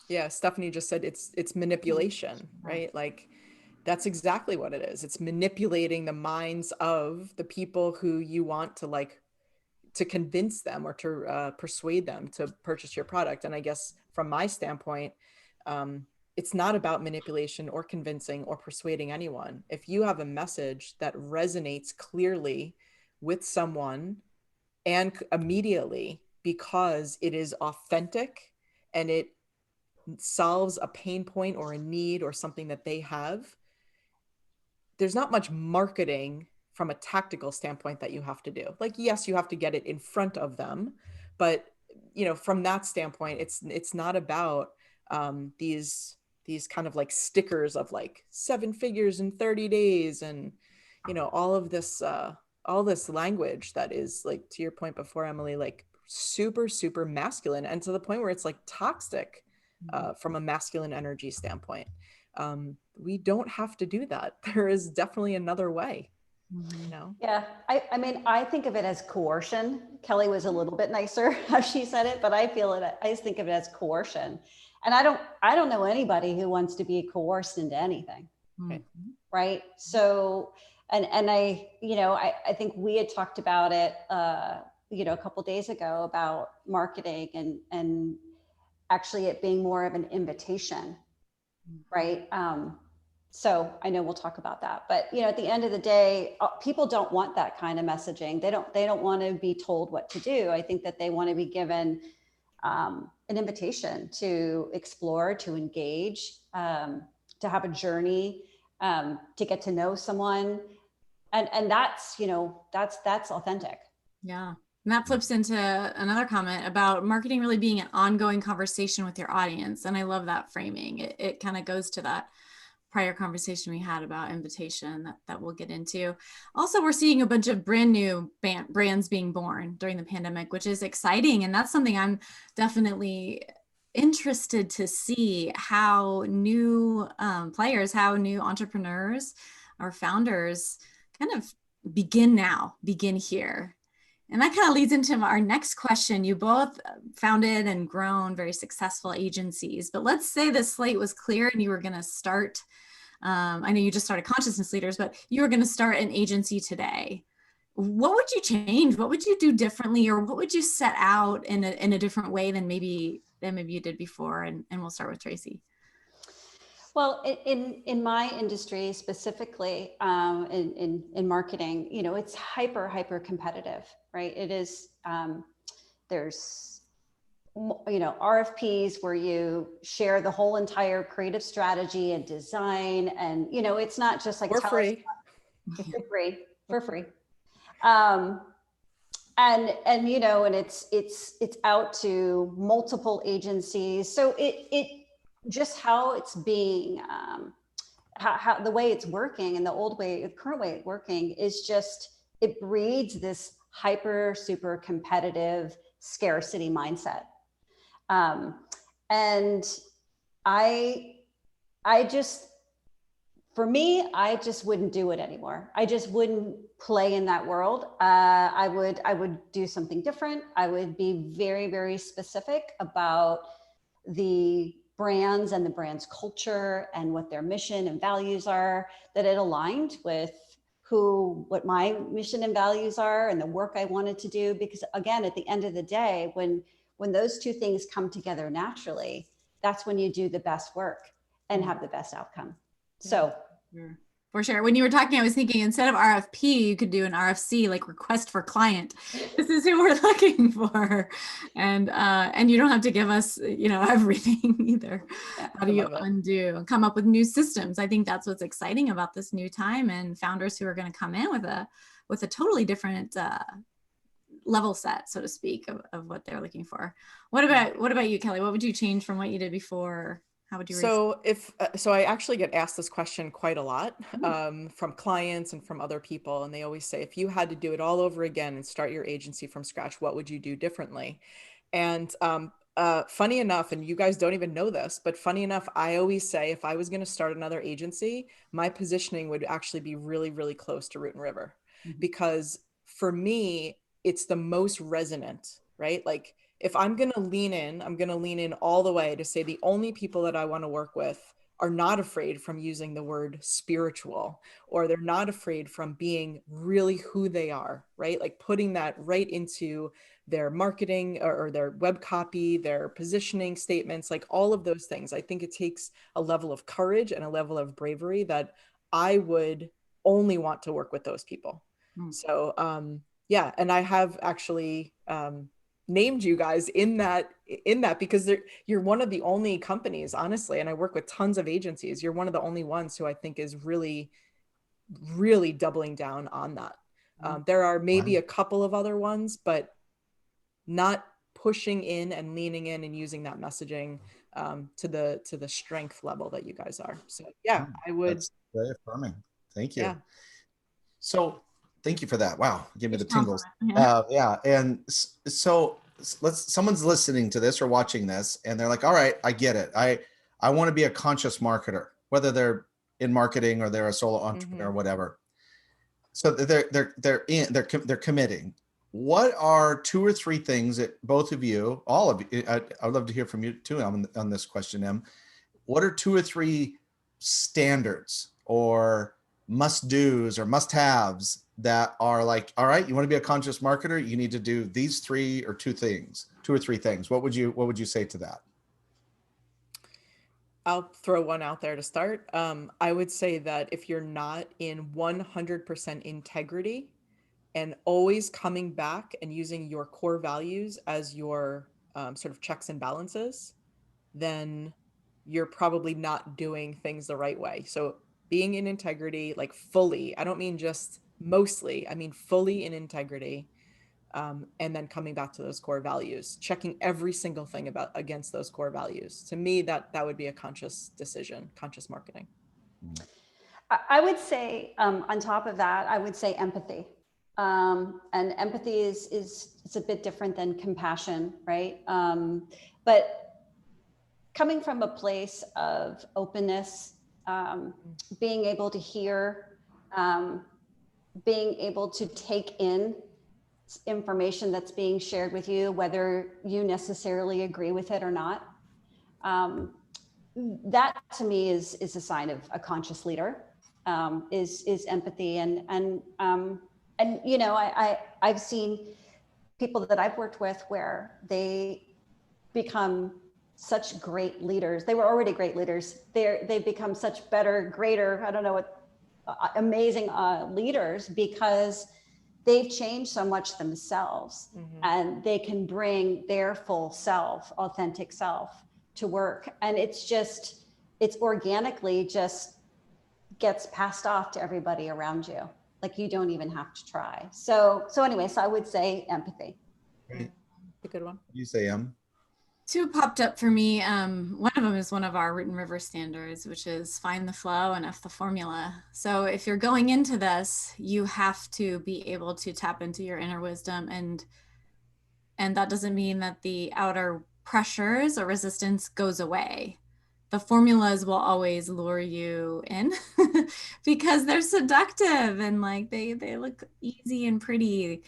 Yeah, Stephanie just said it's manipulation, right? Like that's exactly what it is. It's manipulating the minds of the people who you want to convince them or to persuade them to purchase your product. And I guess from my standpoint, it's not about manipulation or convincing or persuading anyone. If you have a message that resonates clearly with someone and immediately because it is authentic and it solves a pain point or a need or something that they have, there's not much marketing from a tactical standpoint that you have to do. Like, yes, you have to get it in front of them, but you know, from that standpoint, it's not about these kind of like stickers of like 7 figures in 30 days and you know all this language that is, like, to your point before, Emily, like super masculine, and to the point where it's like toxic from a masculine energy standpoint. We don't have to do that. There is definitely another way. You know? Yeah, I mean, I think of it as coercion. Kelly was a little bit nicer how she said it, but I just think of it as coercion. And I don't know anybody who wants to be coerced into anything. Right. So, and I think we had talked about it, a couple of days ago about marketing and actually it being more of an invitation, right? So I know we'll talk about that, but at the end of the day, people don't want that kind of messaging. They don't want to be told what to do. I think that they want to be given an invitation to explore, to engage, to have a journey, to get to know someone, and that's that's authentic. Yeah. And that flips into another comment about marketing really being an ongoing conversation with your audience. And I love that framing. It kind of goes to that prior conversation we had about invitation that we'll get into. Also, we're seeing a bunch of brand new brands being born during the pandemic, which is exciting. And that's something I'm definitely interested to see, how new players, how new entrepreneurs or founders kind of begin here. And that kind of leads into our next question. You both founded and grown very successful agencies, but let's say the slate was clear and you were going to start, I know you just started Consciousness Leaders, but you were going to start an agency today. What would you change? What would you do differently? Or what would you set out in a different way than maybe you did before? And we'll start with Tracy. Well, in my industry specifically, in marketing, it's hyper competitive, right? It is. There's RFPs where you share the whole entire creative strategy and design, and it's not just like for free. And it's out to multiple agencies. So it just how it's being, how the way it's working and the current way it's working is just, it breeds this super competitive scarcity mindset. And I just wouldn't do it anymore. I just wouldn't play in that world. I would do something different. I would be very, very specific about the brands and the brand's culture and what their mission and values are, that it aligned with what my mission and values are and the work I wanted to do. Because again, at the end of the day, when those two things come together naturally, that's when you do the best work and have the best outcome. So for sure. When you were talking, I was thinking instead of RFP, you could do an RFC, like request for client. This is who we're looking for. And you don't have to give us, everything either. Yeah, how do you undo and come up with new systems? I think that's what's exciting about this new time, and founders who are going to come in with a totally different level set, so to speak, of what they're looking for. What about you, Kelly? What would you change from what you did before? How would you? So I actually get asked this question quite a lot from clients and from other people. And they always say, if you had to do it all over again and start your agency from scratch, what would you do differently? And funny enough, and you guys don't even know this, but funny enough, I always say, if I was going to start another agency, my positioning would actually be really, really close to Root and River. Mm-hmm. Because for me, it's the most resonant, right? Like, if I'm going to lean in, I'm going to lean in all the way to say the only people that I want to work with are not afraid from using the word spiritual, or they're not afraid from being really who they are, right? Like putting that right into their marketing or their web copy, their positioning statements, like all of those things. I think it takes a level of courage and a level of bravery that I would only want to work with those people. So, yeah. And I have actually, named you guys in that because you're one of the only companies, honestly, and I work with tons of agencies, you're one of the only ones who I think is really, really doubling down on that. There are maybe a couple of other ones, but not pushing in and leaning in and using that messaging to the strength level that you guys are. So yeah, I would. That's very affirming. Thank you. Yeah. So thank you for that. Wow. Give me the tingles. Yeah. And so someone's listening to this or watching this and they're like, all right, I get it. I want to be a conscious marketer, whether they're in marketing or they're a solo entrepreneur, mm-hmm. whatever. So they're committing. What are 2 or 3 things that both of you, all of you, I'd love to hear from you too on this question, Em. What are 2 or 3 standards or must-dos or must-haves that are like, all right, you want to be a conscious marketer, you need to do these 3 or 2 things, 2 or 3 things. What would you say to that? I'll throw one out there to start. I would say that if you're not in 100% integrity and always coming back and using your core values as your sort of checks and balances, then you're probably not doing things the right way. So being in integrity, like fully, I don't mean just mostly, I mean fully in integrity. And then coming back to those core values, checking every single thing about against those core values. To me, that would be a conscious decision, conscious marketing. I would say, on top of that, I would say empathy. And empathy is it's a bit different than compassion, right? But coming from a place of openness, being able to hear, being able to take in information that's being shared with you, whether you necessarily agree with it or not. That to me is a sign of a conscious leader, is empathy. And you know, I've seen people that I've worked with where they become such great leaders. They were already great leaders. They've become such better, greater, I don't know what, amazing leaders, because they've changed so much themselves, and they can bring their full self, authentic self to work. And it's organically just gets passed off to everybody around you. Like you don't even have to try. So anyway, so I would say empathy. Right. A good one. You say Two popped up for me. One of them is one of our Written River standards, which is find the flow and F the formula. So if you're going into this, you have to be able to tap into your inner wisdom, and that doesn't mean that the outer pressures or resistance goes away. The formulas will always lure you in because they're seductive and like they look easy and pretty,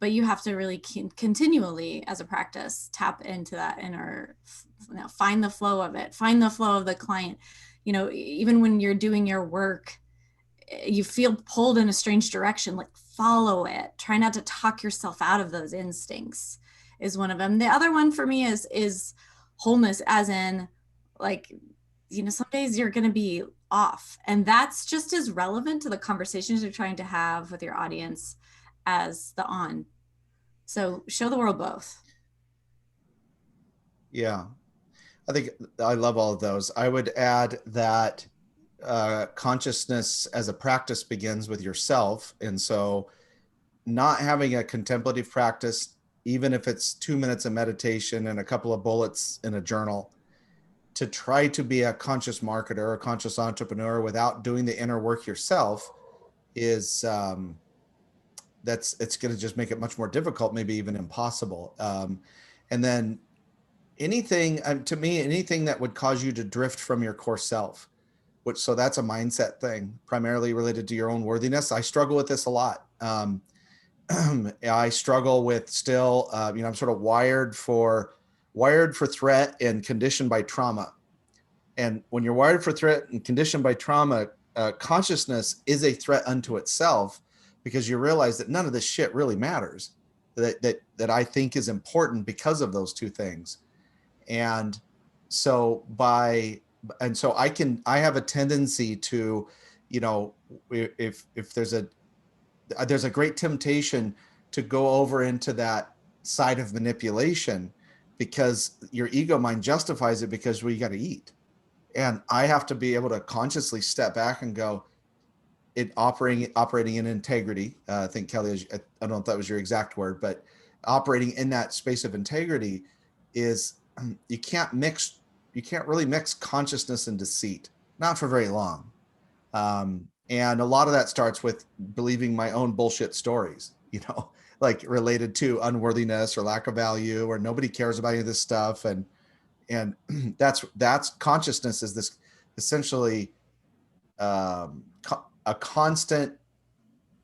but you have to really continually, as a practice, tap into that inner, find the flow of it, find the flow of the client. You know, even when you're doing your work, you feel pulled in a strange direction, like follow it. Try not to talk yourself out of those instincts is one of them. The other one for me is wholeness, as in like, you know, some days you're going to be off, and that's just as relevant to the conversations you're trying to have with your audience as the on. So show the world both. Yeah, I think I love all of those. I would add that consciousness as a practice begins with yourself. And so not having a contemplative practice, even if it's 2 minutes of meditation and a couple of bullets in a journal, to try to be a conscious marketer, a conscious entrepreneur without doing the inner work yourself is it's going to just make it much more difficult, maybe even impossible. And then anything, to me, anything that would cause you to drift from your core self, so that's a mindset thing, primarily related to your own worthiness. I struggle with this a lot. I struggle with still, you know, I'm sort of wired for threat and conditioned by trauma. And when you're wired for threat and conditioned by trauma, consciousness is a threat unto itself, because you realize that none of this shit really matters, that I think is important because of those two things. And so I have a tendency to, you know, if there's a great temptation to go over into that side of manipulation, because your ego mind justifies it because we got to eat. And I have to be able to consciously step back and go, operating in integrity. I think Kelly, I don't know if that was your exact word, but operating in that space of integrity is, you can't really mix consciousness and deceit, not for very long. And a lot of that starts with believing my own bullshit stories, you know, like related to unworthiness or lack of value, or nobody cares about any of this stuff. And that's consciousness is this essentially a constant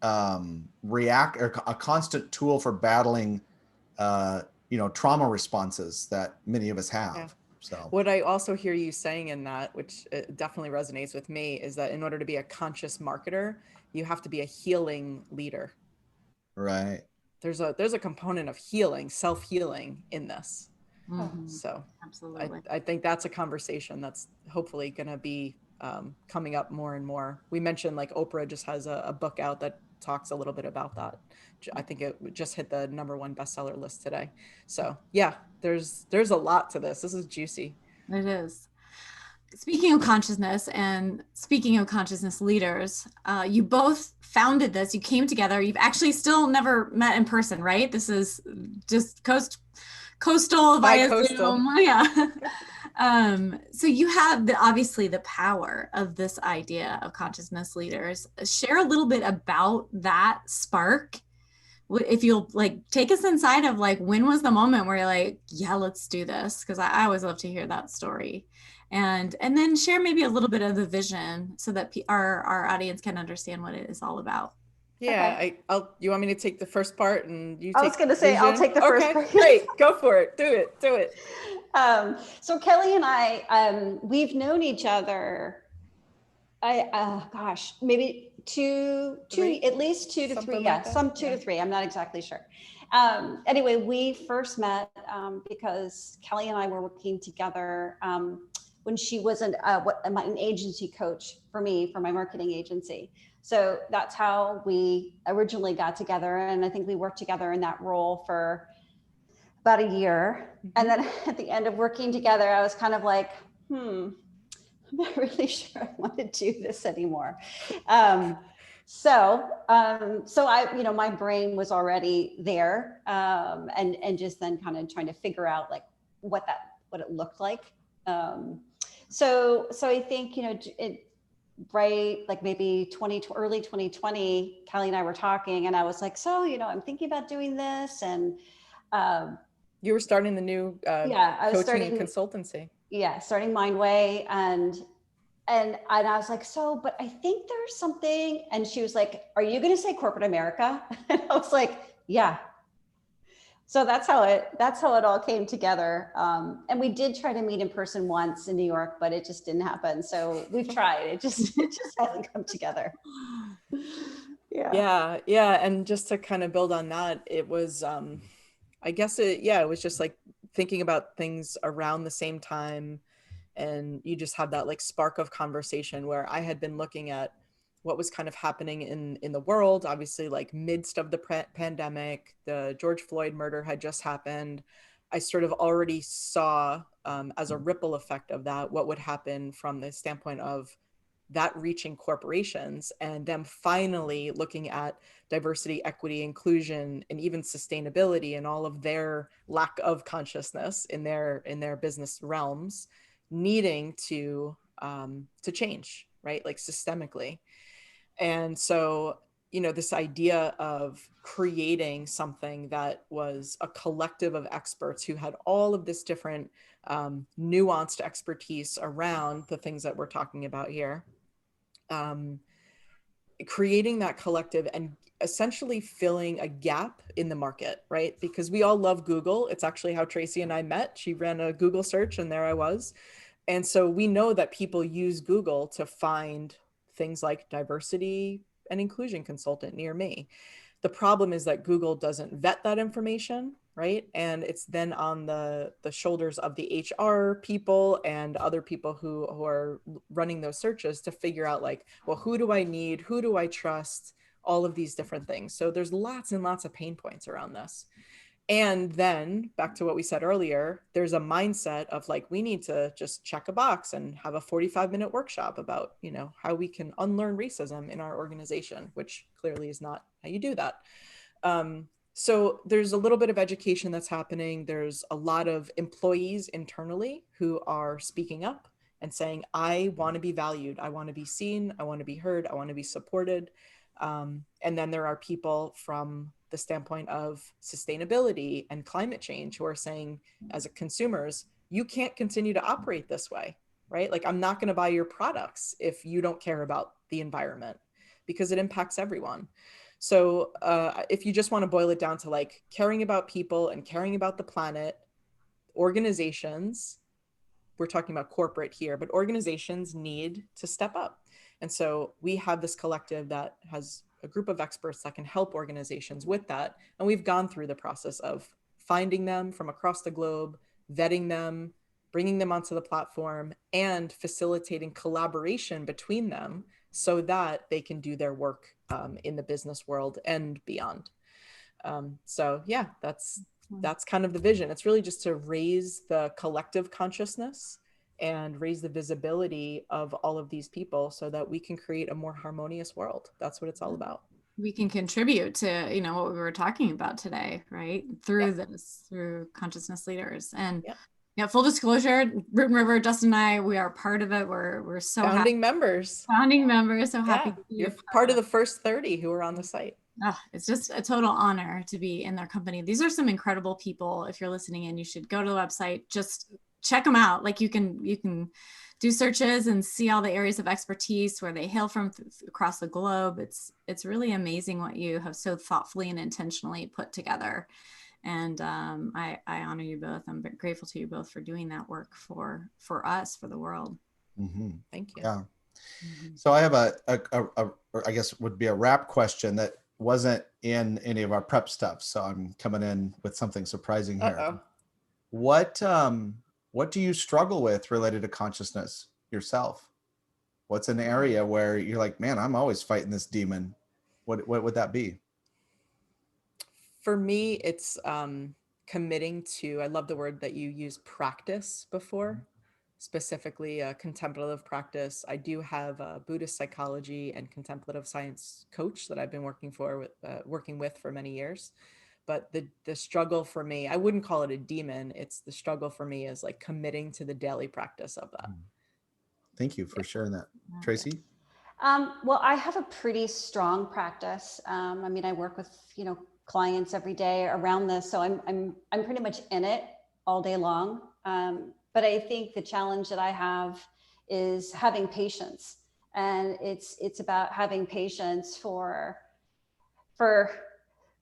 a constant tool for battling you know, trauma responses that many of us have. Yeah. So what I also hear you saying in that, which definitely resonates with me, is that in order to be a conscious marketer, you have to be a healing leader. Right. There's a component of healing, self-healing in this. Mhm. So Absolutely. I think that's a conversation that's hopefully going to be coming up more and more. We mentioned like Oprah just has a book out that talks a little bit about that. I think it just hit the #1 bestseller list today. So yeah, there's a lot to this. This is juicy. It is. Speaking of consciousness and speaking of consciousness leaders, you both founded this. You came together. You've actually still never met in person, right? This is just coastal via Bi-coastal. Zoom. Yeah. So you have obviously the power of this idea of consciousness leaders. Share a little bit about that spark. If you'll like take us inside of like, when was the moment where you're like, yeah, let's do this? Because I always love to hear that story. And then share maybe a little bit of the vision so that our audience can understand what it is all about. Yeah, Okay. you want me to take the first part and you I take was going to say, I'll vision? take the first Okay, part. great. Go for it. Do it. So Kelly and I, we've known each other, maybe at least 2 to 3. Something Yeah, like that. some 2 to 3. I'm not exactly sure. Anyway, we first met because Kelly and I were working together when she was an agency coach for me, for my marketing agency. So that's how we originally got together. And I think we worked together in that role for about a year. And then at the end of working together, I was kind of like, I'm not really sure I want to do this anymore. So I, my brain was already there, and just then kind of trying to figure out like what it looked like. So I think, right, like maybe early 2020, Kelly and I were talking, and I was like, so, I'm thinking about doing this, and you were starting the new I was coaching and consultancy. Yeah, starting Mindway, and I was like, so, but I think there's something. And she was like, are you going to say corporate America? And I was like, yeah. So that's how it all came together. And we did try to meet in person once in New York, but it just didn't happen. So we've tried. It just hasn't come together. Yeah. And just to kind of build on that, it was, I guess it was just like thinking about things around the same time. And you just have that like spark of conversation where I had been looking at what was kind of happening in the world, obviously like midst of the pandemic, the George Floyd murder had just happened. I sort of already saw as a ripple effect of that, what would happen from the standpoint of that reaching corporations and them finally looking at diversity, equity, inclusion, and even sustainability and all of their lack of consciousness in their business realms needing to change, right? Like systemically. And so, this idea of creating something that was a collective of experts who had all of this different nuanced expertise around the things that we're talking about here, creating that collective and essentially filling a gap in the market, right? Because we all love Google. It's actually how Tracy and I met. She ran a Google search and there I was. And so we know that people use Google to find things like diversity and inclusion consultant near me. The problem is that Google doesn't vet that information, right? And it's then on the shoulders of the HR people and other people who are running those searches to figure out like, well, who do I need? Who do I trust? All of these different things. So there's lots and lots of pain points around this. And then back to what we said earlier, there's a mindset of like, we need to just check a box and have a 45-minute workshop about, how we can unlearn racism in our organization, which clearly is not how you do that. So there's a little bit of education that's happening. There's a lot of employees internally who are speaking up and saying, I want to be valued. I want to be seen. I want to be heard. I want to be supported. And then there are people from the standpoint of sustainability and climate change who are saying, as consumers, you can't continue to operate this way, right? Like, I'm not going to buy your products if you don't care about the environment, because it impacts everyone. So if you just want to boil it down to like caring about people and caring about the planet, organizations, we're talking about corporate here, but organizations need to step up. And so we have this collective that has a group of experts that can help organizations with that. And we've gone through the process of finding them from across the globe, vetting them, bringing them onto the platform, and facilitating collaboration between them so that they can do their work in the business world and beyond. So yeah, that's kind of the vision. It's really just to raise the collective consciousness and raise the visibility of all of these people so that we can create a more harmonious world. That's what it's all about. We can contribute to, you know, what we were talking about today, right? Through this, through consciousness leaders. And yeah, full disclosure, Root and River, Justin and I, we are part of it. We're so founding members. So happy to be you're part of the first 30 who are on the site. Oh, it's just a total honor to be in their company. These are some incredible people. If you're listening in, you should go to the website, just check them out. Like you can do searches and see all the areas of expertise where they hail from across the globe. It's really amazing what you have so thoughtfully and intentionally put together. And I honor you both. I'm grateful to you both for doing that work for us, for the world. Mm-hmm. Thank you. Yeah. So I have a I guess would be a wrap question that wasn't in any of our prep stuff. So I'm coming in with something surprising here. What do you struggle with related to consciousness yourself? What's an area where you're like, man, I'm always fighting this demon? What would that be? For me, it's committing to, I love the word that you used, practice before, specifically a contemplative practice. I do have a Buddhist psychology and contemplative science coach that I've been working with for many years. But the struggle for me, I wouldn't call it a demon. It's the struggle for me is like committing to the daily practice of that. Thank you for sharing that. Tracy? Well, I have a pretty strong practice. I mean, I work with, clients every day around this. So I'm pretty much in it all day long. But I think the challenge that I have is having patience, and it's about having patience for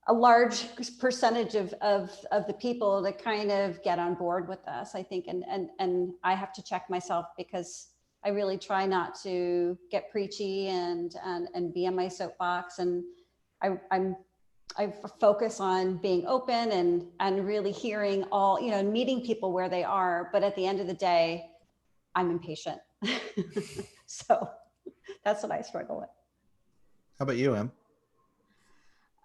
a large percentage of the people to kind of get on board with us, I think. And I have to check myself because I really try not to get preachy and be on my soapbox. And I focus on being open and really hearing all, meeting people where they are. But at the end of the day, I'm impatient. So that's what I struggle with. How about you, Em?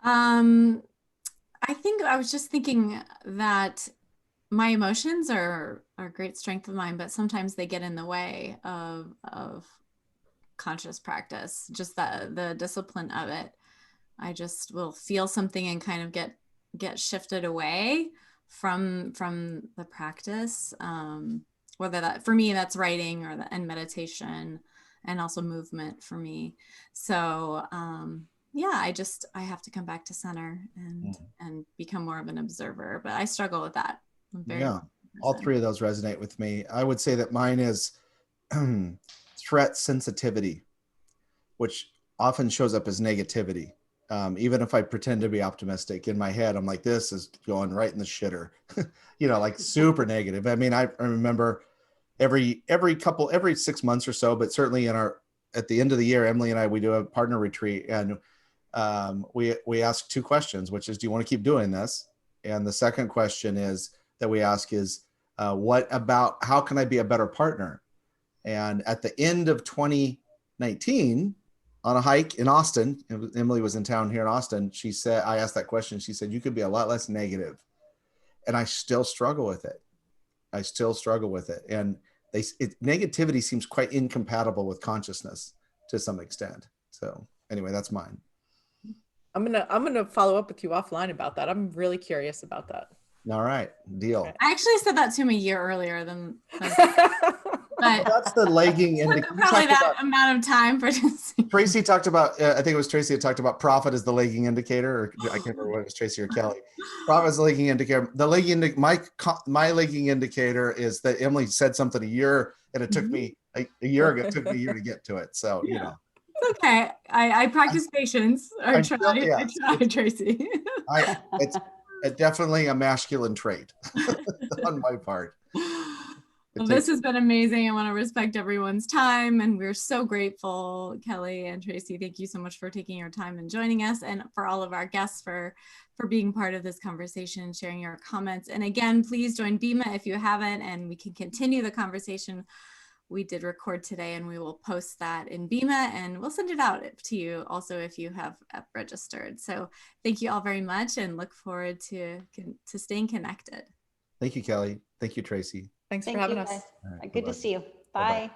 I think I was just thinking that my emotions are a great strength of mine, but sometimes they get in the way of conscious practice, just the discipline of it. I just will feel something and kind of get shifted away from the practice. Whether that, for me, that's writing and meditation, and also movement for me. So yeah, I have to come back to center and become more of an observer, but I struggle with that. All three of those resonate with me. I would say that mine is threat sensitivity, which often shows up as negativity. Even if I pretend to be optimistic, in my head, I'm like, this is going right in the shitter, like super negative. I mean, I remember every 6 months or so, but certainly at the end of the year, Emily and I, we do a partner retreat, and we ask two questions, which is, do you want to keep doing this? And the second question that we ask is, how can I be a better partner? And at the end of 2019, on a hike in Austin, Emily was in town here in Austin. She said, I asked that question. She said, you could be a lot less negative. And I still struggle with it. And negativity seems quite incompatible with consciousness to some extent. So anyway, that's mine. I'm gonna follow up with you offline about that. I'm really curious about that. All right, deal. I actually said that to him a year earlier than. But that's the lagging indicator. Probably that amount of time for Tracy talked about, I think it was Tracy that talked about profit as the lagging indicator, or I can't remember what it was, Tracy or Kelly. Profit is the lagging indicator. My lagging indicator is that Emily said something a year, and it took me a year ago. It took me a year to get to it. So, It's okay. I practice patience. I try, Tracy. It's definitely a masculine trait on my part. Well, this has been amazing. I want to respect everyone's time, and we're so grateful, Kelly and Tracy. Thank you so much for taking your time and joining us, and for all of our guests for being part of this conversation and sharing your comments. And again, please join BeMa if you haven't, and we can continue the conversation we did record today, and we will post that in BeMa, and we'll send it out to you also if you have registered. So thank you all very much, and look forward to staying connected. Thank you, Kelly. Thank you, Tracy. Thanks for having us. Right, good to see you. Bye. Bye-bye.